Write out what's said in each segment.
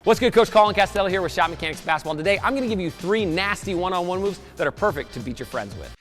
What's good, Coach Colin Castello here with ShotMechanics Basketball. And today, I'm going to give you 3 nasty one-on-one moves that are perfect to beat your friends with.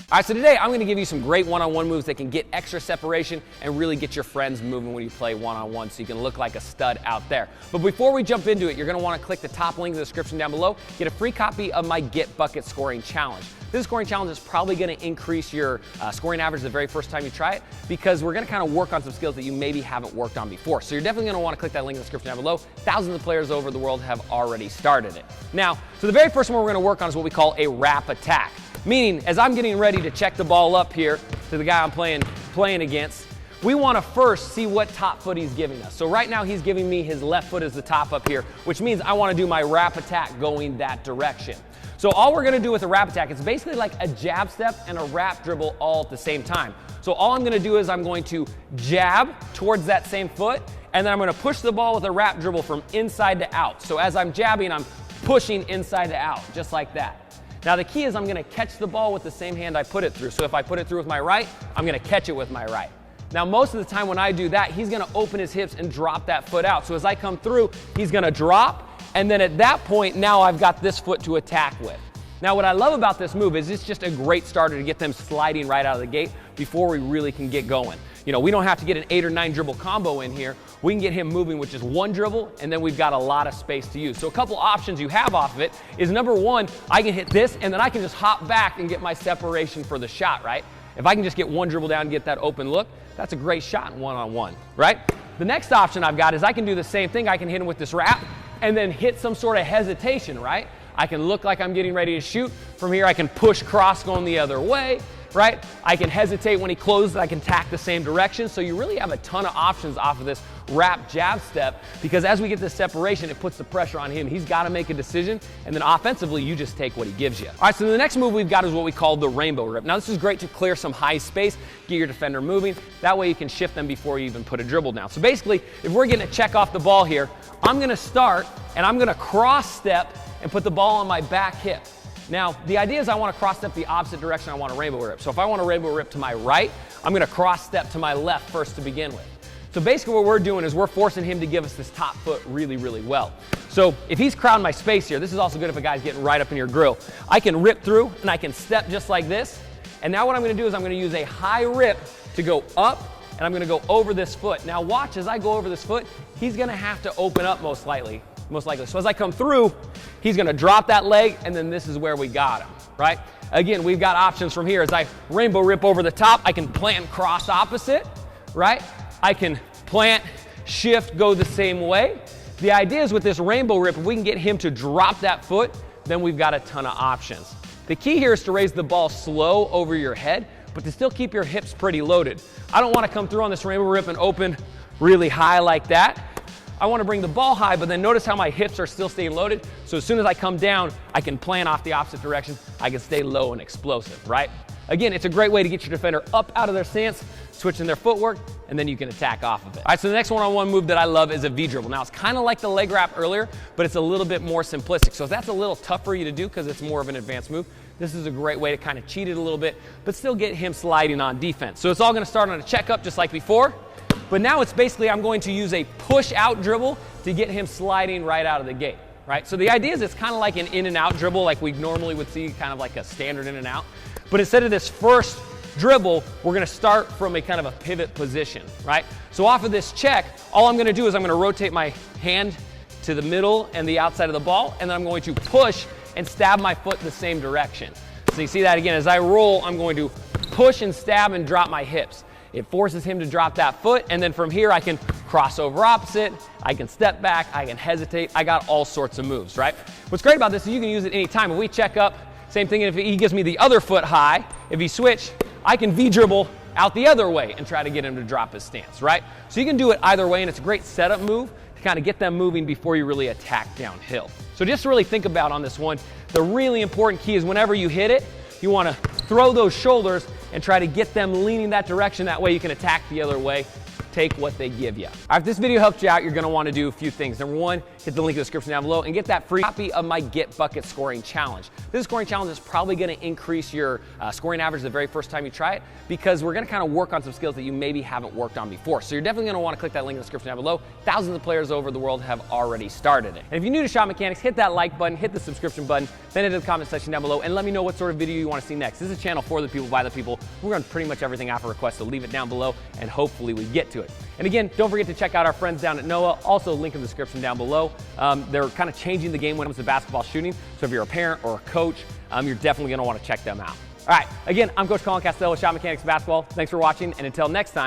All right, so today I'm going to give you some great one-on-one moves that can get extra separation and really get your friends moving when you play one-on-one so you can look like a stud out there. But before we jump into it, you're going to want to click the top link in the description down below, get a free copy of my Get Bucket Scoring Challenge. This scoring challenge is probably going to increase your scoring average the very first time you try it because we're going to kind of work on some skills that you maybe haven't worked on before. So you're definitely going to want to click that link in the description down below. Thousands of players over the world have already started it. Now, so the very first one we're going to work on is what we call a wrap attack. Meaning, as I'm getting ready to check the ball up here to the guy I'm playing against, we want to first see what top foot he's giving us. So right now he's giving me his left foot as the top up here, which means I want to do my wrap attack going that direction. So all we're going to do with a wrap attack is basically like a jab step and a wrap dribble all at the same time. So all I'm going to do is I'm going to jab towards that same foot, and then I'm going to push the ball with a wrap dribble from inside to out. So as I'm jabbing, I'm pushing inside to out, just like that. Now the key is I'm going to catch the ball with the same hand I put it through. So if I put it through with my right, I'm going to catch it with my right. Now most of the time when I do that, he's going to open his hips and drop that foot out. So as I come through, he's going to drop, and then at that point, now I've got this foot to attack with. Now what I love about this move is it's just a great starter to get them sliding right out of the gate before we really can get going. You know, we don't have to get an 8 or 9 dribble combo in here. We can get him moving with just one dribble, and then we've got a lot of space to use. So a couple options you have off of it is, number one, I can hit this, and then I can just hop back and get my separation for the shot, right? If I can just get one dribble down and get that open look, that's a great shot in one-on-one, right? The next option I've got is I can do the same thing. I can hit him with this wrap and then hit some sort of hesitation, right? I can look like I'm getting ready to shoot. From here, I can push cross going the other way, right? I can hesitate when he closes. I can tack the same direction. So you really have a ton of options off of this wrap jab step because as we get this separation, it puts the pressure on him. He's got to make a decision, and then offensively, you just take what he gives you. All right, so the next move we've got is what we call the rainbow rip. Now, this is great to clear some high space, get your defender moving. That way you can shift them before you even put a dribble down. So basically, if we're getting a check off the ball here, I'm going to start, and I'm going to cross step and put the ball on my back hip. Now, the idea is I want to cross step the opposite direction I want a rainbow rip. So if I want a rainbow rip to my right, I'm going to cross step to my left first to begin with. So basically what we're doing is we're forcing him to give us this top foot really, really well. So if he's crowding my space here, this is also good if a guy's getting right up in your grill. I can rip through and I can step just like this. And now what I'm going to do is I'm going to use a high rip to go up, and I'm going to go over this foot. Now watch, as I go over this foot, he's going to have to open up most likely. So as I come through, he's going to drop that leg, and then this is where we got him, right? Again, we've got options from here. As I rainbow rip over the top, I can plant cross opposite, right? I can plant, shift, go the same way. The idea is with this rainbow rip, if we can get him to drop that foot, then we've got a ton of options. The key here is to raise the ball slow over your head, but to still keep your hips pretty loaded. I don't want to come through on this rainbow rip and open really high like that. I want to bring the ball high, but then notice how my hips are still staying loaded. So as soon as I come down, I can plant off the opposite direction. I can stay low and explosive, right? Again, it's a great way to get your defender up out of their stance, switching their footwork, and then you can attack off of it. All right, so the next one-on-one move that I love is a V dribble. Now, it's kind of like the leg wrap earlier, but it's a little bit more simplistic. So if that's a little tough for you to do because it's more of an advanced move, this is a great way to kind of cheat it a little bit, but still get him sliding on defense. So it's all going to start on a checkup just like before. But now it's basically I'm going to use a push-out dribble to get him sliding right out of the gate, right? So the idea is it's kind of like an in-and-out dribble like we normally would see, kind of like a standard in-and-out. But instead of this first dribble, we're going to start from a kind of a pivot position, right? So off of this check, all I'm going to do is I'm going to rotate my hand to the middle and the outside of the ball, and then I'm going to push and stab my foot in the same direction. So you see that again, as I roll, I'm going to push and stab and drop my hips. It forces him to drop that foot, and then from here I can cross over opposite, I can step back, I can hesitate, I got all sorts of moves, right? What's great about this is you can use it anytime. If we check up, same thing, if he gives me the other foot high, if he switch, I can V-dribble out the other way and try to get him to drop his stance, right? So you can do it either way, and it's a great setup move to kind of get them moving before you really attack downhill. So just to really think about on this one, the really important key is whenever you hit it, you want to throw those shoulders and try to get them leaning that direction. That way you can attack the other way, take what they give you. All right, if this video helped you out, you're gonna wanna do a few things. Number one, hit the link in the description down below and get that free copy of my Get Bucket Scoring Challenge. This scoring challenge is probably gonna increase your scoring average the very first time you try it, because we're gonna kind of work on some skills that you maybe haven't worked on before. So you're definitely gonna wanna click that link in the description down below. Thousands of players over the world have already started it. And if you're new to ShotMechanics, hit that like button, hit the subscription button, then hit the comment section down below and let me know what sort of video you wanna see next. This is a channel for the people, by the people. We're on pretty much everything after request, so leave it down below and hopefully we get to it. And again, don't forget to check out our friends down at Noah. Also, link in the description down below. They're kind of changing the game when it comes to basketball shooting. So if you're a parent or a coach, you're definitely gonna wanna check them out. All right, again, I'm Coach Colin Castello with ShotMechanics Basketball. Thanks for watching, and until next time,